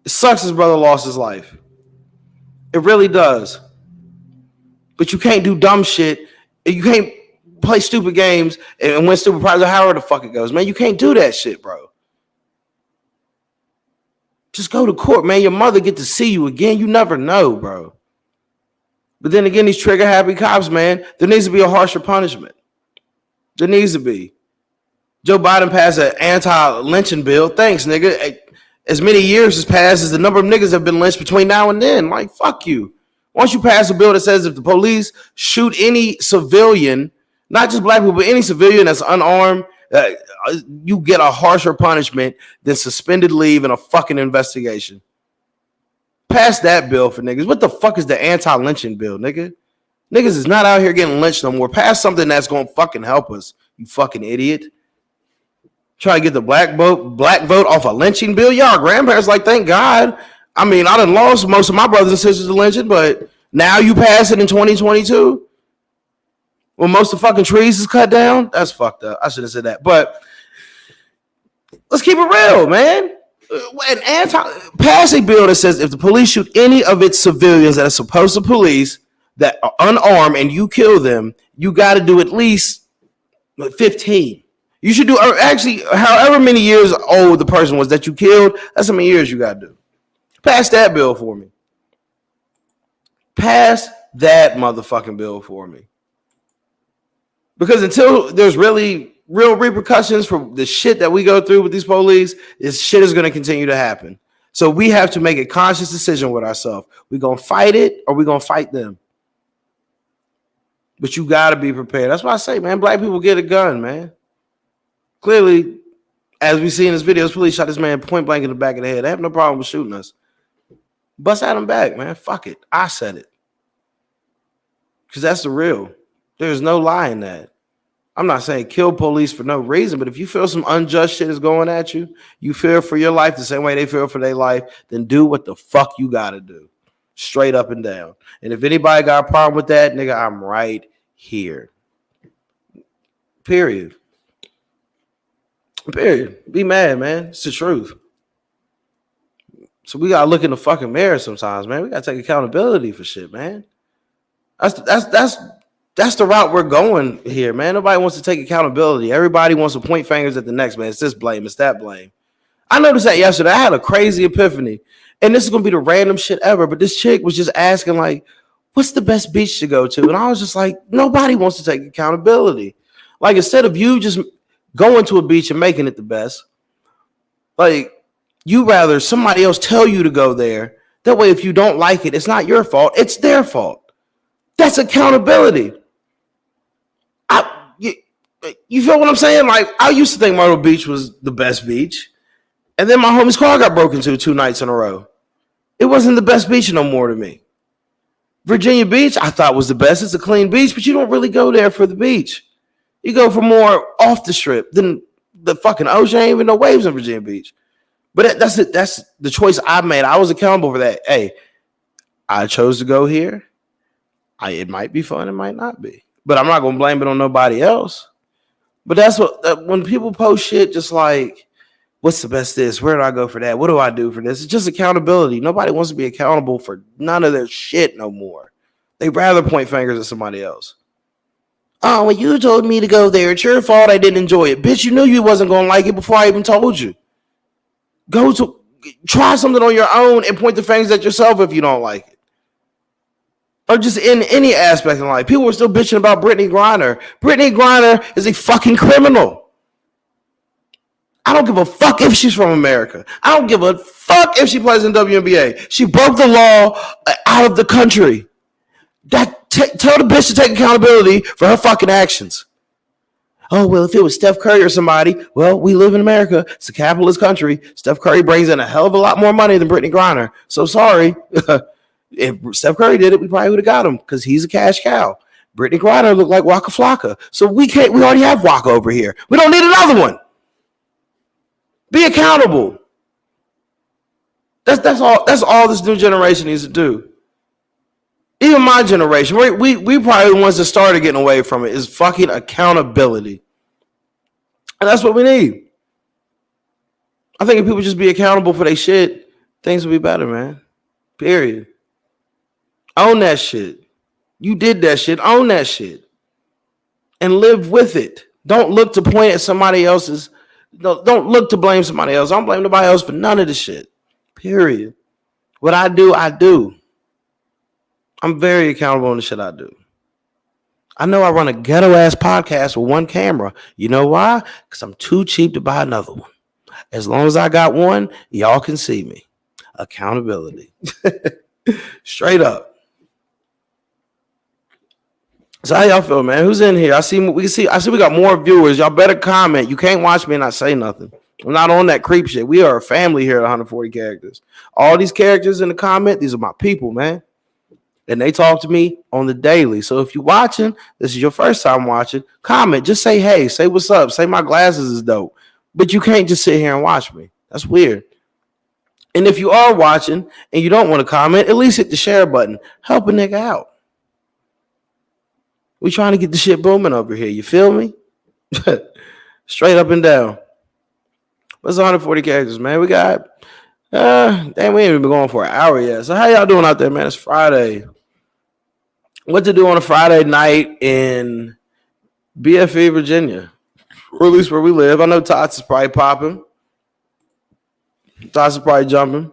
It sucks his brother lost his life. It really does. But you can't do dumb shit. You can't play stupid games and win stupid prizes, however the fuck it goes, man. You can't do that shit, bro. Just go to court, man. Your mother get to see you again. You never know, bro. But then again, these trigger happy cops, man, there needs to be a harsher punishment. There needs to be. Joe Biden passed an anti-lynching bill. Thanks, nigga. As many years has passed as the number of niggas have been lynched between now and then. Like, fuck you. Once you pass a bill that says if the police shoot any civilian, not just black people, but any civilian that's unarmed, you get a harsher punishment than suspended leave and a fucking investigation. Pass that bill for niggas. What the fuck is the anti-lynching bill, nigga? Niggas is not out here getting lynched no more. Pass something that's gonna fucking help us, you fucking idiot. Try to get the black vote off a lynching bill. Y'all grandparents like, thank God. I mean, I done lost most of my brothers and sisters to lynching, but now you pass it in 2022 when most of the fucking trees is cut down. That's fucked up. I should have said that. But let's keep it real, man. Pass a bill that says if the police shoot any of its civilians that are supposed to police that are unarmed and you kill them, you got to do at least 15. You should do, actually, however many years old the person was that you killed, that's how many years you got to do. Pass that bill for me. Pass that motherfucking bill for me. Because until there's really real repercussions for the shit that we go through with these police, this shit is going to continue to happen. So we have to make a conscious decision with ourselves. We going to fight it or we going to fight them. But you got to be prepared. That's why I say, man, black people get a gun, man. Clearly, as we see in this video, police shot this man point blank in the back of the head. They have no problem with shooting us. Bust at him back, man. Fuck it. I said it. Because that's the real. There's no lie in that. I'm not saying kill police for no reason, but if you feel some unjust shit is going at you, you fear for your life the same way they fear for their life, then do what the fuck you got to do. Straight up and down. And if anybody got a problem with that, nigga, I'm right here. Period. Be mad, man. It's the truth. So we gotta look in the fucking mirror sometimes, man. We gotta take accountability for shit, man. That's the route we're going here, man. Nobody wants to take accountability. Everybody wants to point fingers at the next man. It's this blame, it's that blame. I noticed that yesterday. I had a crazy epiphany. And this is gonna be the random shit ever, but this chick was just asking, like, what's the best beach to go to? And I was just like, nobody wants to take accountability. Like, instead of you just going to a beach and making it the best, like, you rather somebody else tell you to go there. That way, if you don't like it, it's not your fault. It's their fault. That's accountability. You feel what I'm saying? Like, I used to think Myrtle Beach was the best beach. And then my homie's car got broken into 2 nights in a row. It wasn't the best beach no more to me. Virginia Beach, I thought was the best. It's a clean beach, but you don't really go there for the beach. You go for more off the strip than the fucking ocean. Ain't even no waves in Virginia Beach. But that's it. That's the choice I made. I was accountable for that. Hey, I chose to go here. It might be fun. It might not be. But I'm not going to blame it on nobody else. But that's what, when people post shit just like, what's the best this? Where do I go for that? What do I do for this? It's just accountability. Nobody wants to be accountable for none of their shit no more. They'd rather point fingers at somebody else. Oh, well, you told me to go there. It's your fault I didn't enjoy it. Bitch, you knew you wasn't going to like it before I even told you. Try something on your own and point the fingers at yourself if you don't like it. or just in any aspect in life. People were still bitching about Brittany Griner. Brittany Griner is a fucking criminal. I don't give a fuck if she's from America. I don't give a fuck if she plays in WNBA. She broke the law out of the country. Tell the bitch to take accountability for her fucking actions. Oh, well, if it was Steph Curry or somebody, well, we live in America. It's a capitalist country. Steph Curry brings in a hell of a lot more money than Brittany Griner. So sorry. If Steph Curry did it, we probably would have got him because he's a cash cow. Brittany Griner looked like Waka Flocka. So we already have Waka over here. We don't need another one. Be accountable. That's all this new generation needs to do. Even my generation, we probably the ones that started getting away from it, is fucking accountability. And that's what we need. I think if people just be accountable for their shit, things will be better, man. Period. Own that shit. You did that shit. Own that shit. And live with it. Don't look to point at somebody else's. Don't look to blame somebody else. I don't blame nobody else for none of this shit. Period. What I do, I do. I'm very accountable on the shit I do. I know I run a ghetto-ass podcast with one camera. You know why? Because I'm too cheap to buy another one. As long as I got one, y'all can see me. Accountability. Straight up. So how y'all feel, man? Who's in here? I see we got more viewers. Y'all better comment. You can't watch me and not say nothing. I'm not on that creep shit. We are a family here at 140 characters. All these characters in the comment, these are my people, man. And they talk to me on the daily. So if you're watching, this is your first time watching, comment. Just say, hey, say what's up. Say my glasses is dope. But you can't just sit here and watch me. That's weird. And if you are watching and you don't want to comment, at least hit the share button. Help a nigga out. We trying to get the shit booming over here. You feel me? Straight up and down. What's 140 characters, man? We got, damn, we ain't even been going for an hour yet. So how y'all doing out there, man? It's Friday. What to do on a Friday night in BFE, Virginia? Or at least where we live. I know Tots is probably popping. Tots is probably jumping.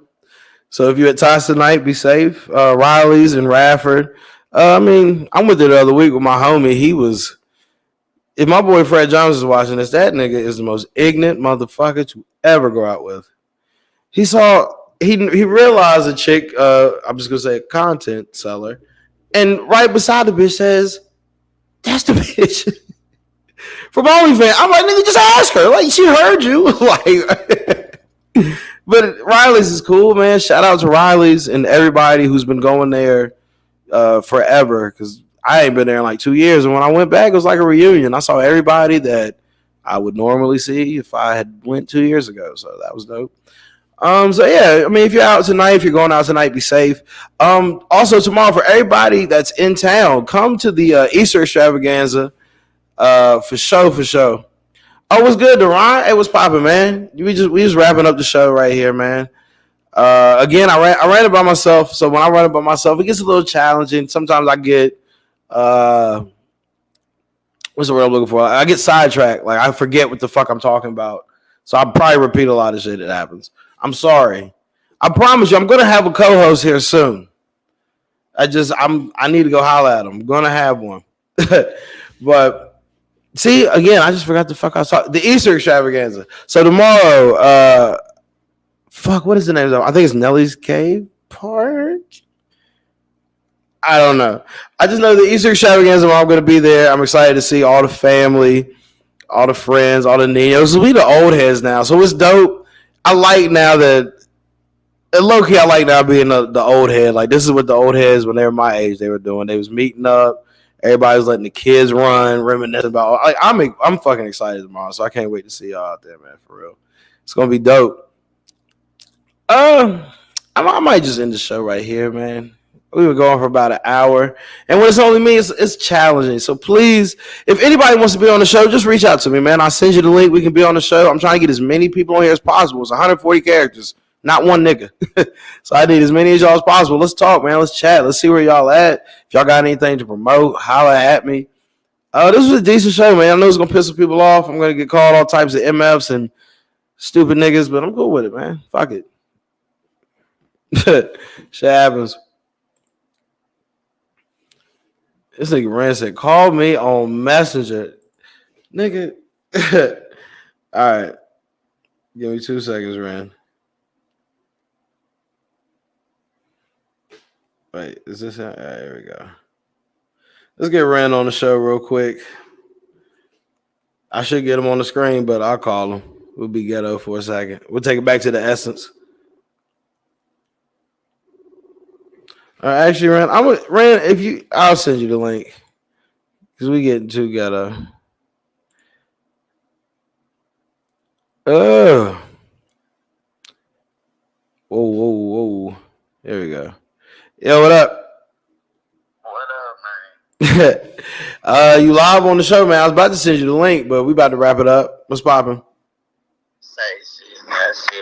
So if you're at Tots tonight, be safe. Riley's in Radford. I mean, I went there the other week with my homie. He was, if my boy Fred Jones is watching this, that nigga is the most ignorant motherfucker to ever go out with. He realized a chick, I'm just going to say a content seller, and right beside the bitch says, that's the bitch. From OnlyFans. I'm like, nigga, just ask her. Like, she heard you. Like, but Riley's is cool, man. Shout out to Riley's and everybody who's been going there forever, because I ain't been there in like 2 years. And when I went back, it was like a reunion. I saw everybody that I would normally see if I had went 2 years ago. So that was dope. So yeah, I mean, if you're out tonight, if you're going out tonight, be safe. Also tomorrow, for everybody that's in town, come to the Easter extravaganza. For sure. Oh, what's good, Deron? Hey, what's popping, man? We just wrapping up the show right here, man. Again, I ran it by myself. So when I run it by myself, it gets a little challenging. Sometimes I get what's the word I'm looking for? I get sidetracked. Like I forget what the fuck I'm talking about. So I'll probably repeat a lot of shit that happens. I'm sorry. I promise you, I'm gonna have a co-host here soon. I need to go holler at him. I'm gonna have one. But see, again, I just forgot the fuck I was talking. The Easter extravaganza. So tomorrow, what is the name of it? I think it's Nellie's Cave Park. I don't know. I just know the Easter extravaganza. I'm going to be there. I'm excited to see all the family, all the friends, all the Ninos. We the old heads now, so it's dope. I like now that, low key, I like now being the old head. Like this is what the old heads when they were my age they were doing. They was meeting up. Everybody was letting the kids run, reminiscing about. Like, I'm fucking excited tomorrow, so I can't wait to see y'all out there, man. For real, it's gonna be dope. I might just end the show right here, man. We were going for about an hour, and when it's only me, it's challenging. So please, if anybody wants to be on the show, just reach out to me, man. I'll send you the link. We can be on the show. I'm trying to get as many people on here as possible. It's 140 characters, not one nigga. So I need as many as y'all as possible. Let's talk, man. Let's chat. Let's see where y'all at. If y'all got anything to promote, holla at me. This was a decent show, man. I know it's gonna piss some people off. I'm gonna get called all types of MFs and stupid niggas, but I'm cool with it, man. Fuck it. Shit happens. This nigga Ren said, call me on Messenger. Nigga. All right. Give me 2 seconds, Ren. Wait, is this? All right, here we go. Let's get Ren on the show real quick. I should get him on the screen, but I'll call him. We'll be ghetto for a second. We'll take it back to the essence. All right, actually, Ren, I'll send you the link because we getting too ghetto. Oh, whoa. There we go. Yo, what up? You live on the show, man. I was about to send you the link, but we about to wrap it up. What's popping? Say shit,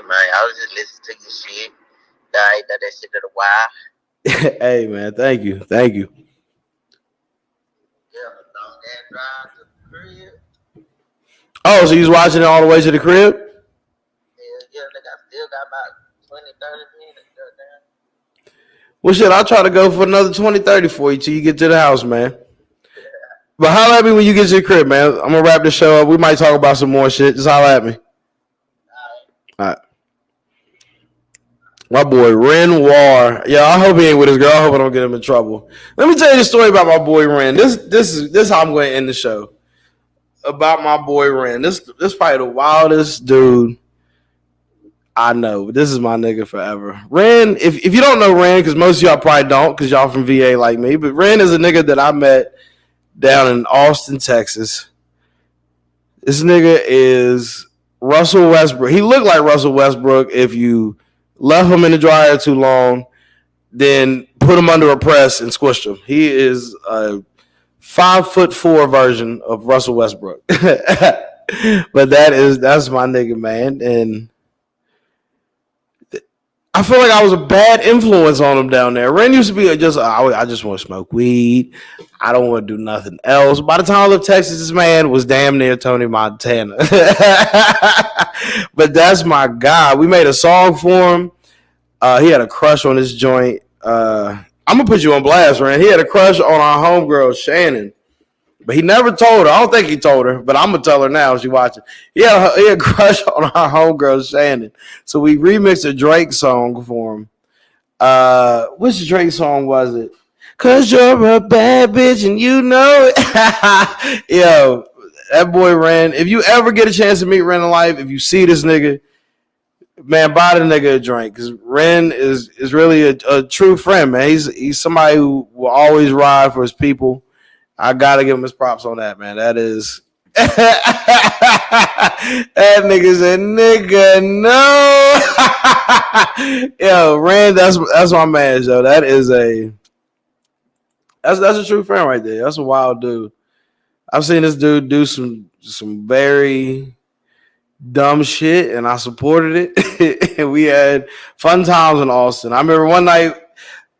man. I was just listening to your shit. I ain't done that shit in a while. Hey, man. Thank you. Yeah, long that drive to the crib. Oh, so you was watching it all the way to the crib? Yeah, nigga, I still got about 20, 30 minutes. Goddamn. Well, shit, I'll try to go for another 20, 30 for you till you get to the house, man. But holler at me when you get to the crib, man. I'm going to wrap the show up. We might talk about some more shit. Just holler at me. All right. My boy, Ren War. Yeah, I hope he ain't with his girl. I hope I don't get him in trouble. Let me tell you the story about my boy, Ren. This is how I'm going to end the show. About my boy, Ren. This probably the wildest dude I know. This is my nigga forever. Ren, if you don't know Ren, because most of y'all probably don't, because y'all from VA like me, but Ren is a nigga that I met down in Austin, Texas. This nigga is Russell Westbrook. He looked like Russell Westbrook if you left him in the dryer too long, then put him under a press and squished him. He is a 5'4" version of Russell Westbrook. But that's my nigga, man. And I feel like I was a bad influence on him down there. Ren used to be I just want to smoke weed. I don't want to do nothing else. By the time I left Texas, this man was damn near Tony Montana. But that's my guy. We made a song for him. He had a crush on this joint. I'm going to put you on blast, Ren. He had a crush on our homegirl, Shannon. But he never told her. I don't think he told her, but I'm going to tell her now if she's watching. He had a crush on our homegirl, Shannon. So we remixed a Drake song for him. Which Drake song was it? Cause you're a bad bitch and you know it. Yo, that boy Ren. If you ever get a chance to meet Ren in life, if you see this nigga, man, buy the nigga a drink. Cause Ren is really a true friend, man. He's somebody who will always ride for his people. I gotta give him his props on that, man. That is that nigga's a nigga, no. Yo, Ren, that's my man, yo. That is that's a true friend right there. That's a wild dude. I've seen this dude do some very dumb shit, and I supported it. And we had fun times in Austin. I remember one night.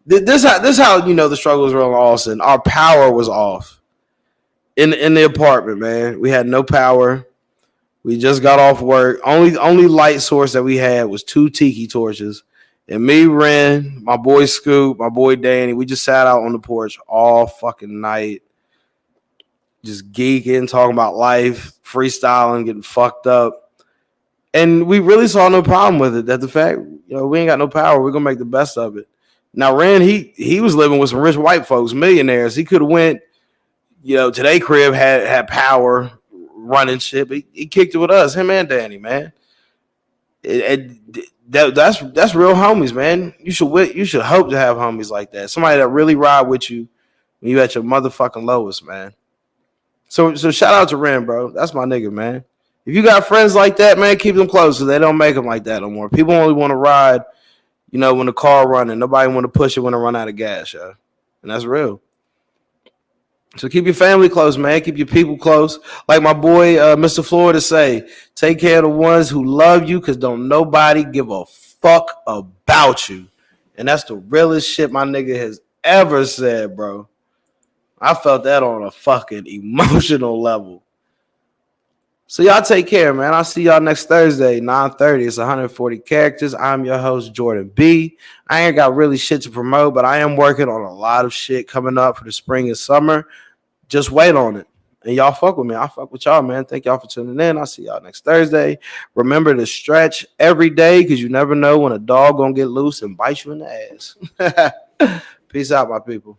This how you know the struggles were in Austin. Our power was off in the apartment, man. We had no power. We just got off work. Only light source that we had was 2 tiki torches. And me, Ren, my boy Scoop, my boy Danny, we just sat out on the porch all fucking night, just geeking, talking about life, freestyling, getting fucked up. And we really saw no problem with it. That the fact, we ain't got no power. We're gonna make the best of it. Now, Ren, he was living with some rich white folks, millionaires. He could have went, to their crib, had power, running shit, but he kicked it with us, him and Danny, man. That's real homies, man. You should hope to have homies like that. Somebody that really ride with you when you at your motherfucking lowest, man. So shout out to Ren, bro. That's my nigga, man. If you got friends like that, man, keep them close because they don't make them like that no more. People only want to ride, when the car running. Nobody want to push it when it run out of gas, yo. And that's real. So keep your family close, man. Keep your people close. Like my boy, Mr. Florida say, take care of the ones who love you because don't nobody give a fuck about you. And that's the realest shit my nigga has ever said, bro. I felt that on a fucking emotional level. So y'all take care, man. I'll see y'all next Thursday, 9:30. It's 140 characters. I'm your host, Jordan B. I ain't got really shit to promote, but I am working on a lot of shit coming up for the spring and summer. Just wait on it. And y'all fuck with me. I fuck with y'all, man. Thank y'all for tuning in. I'll see y'all next Thursday. Remember to stretch every day because you never know when a dog gonna get loose and bite you in the ass. Peace out, my people.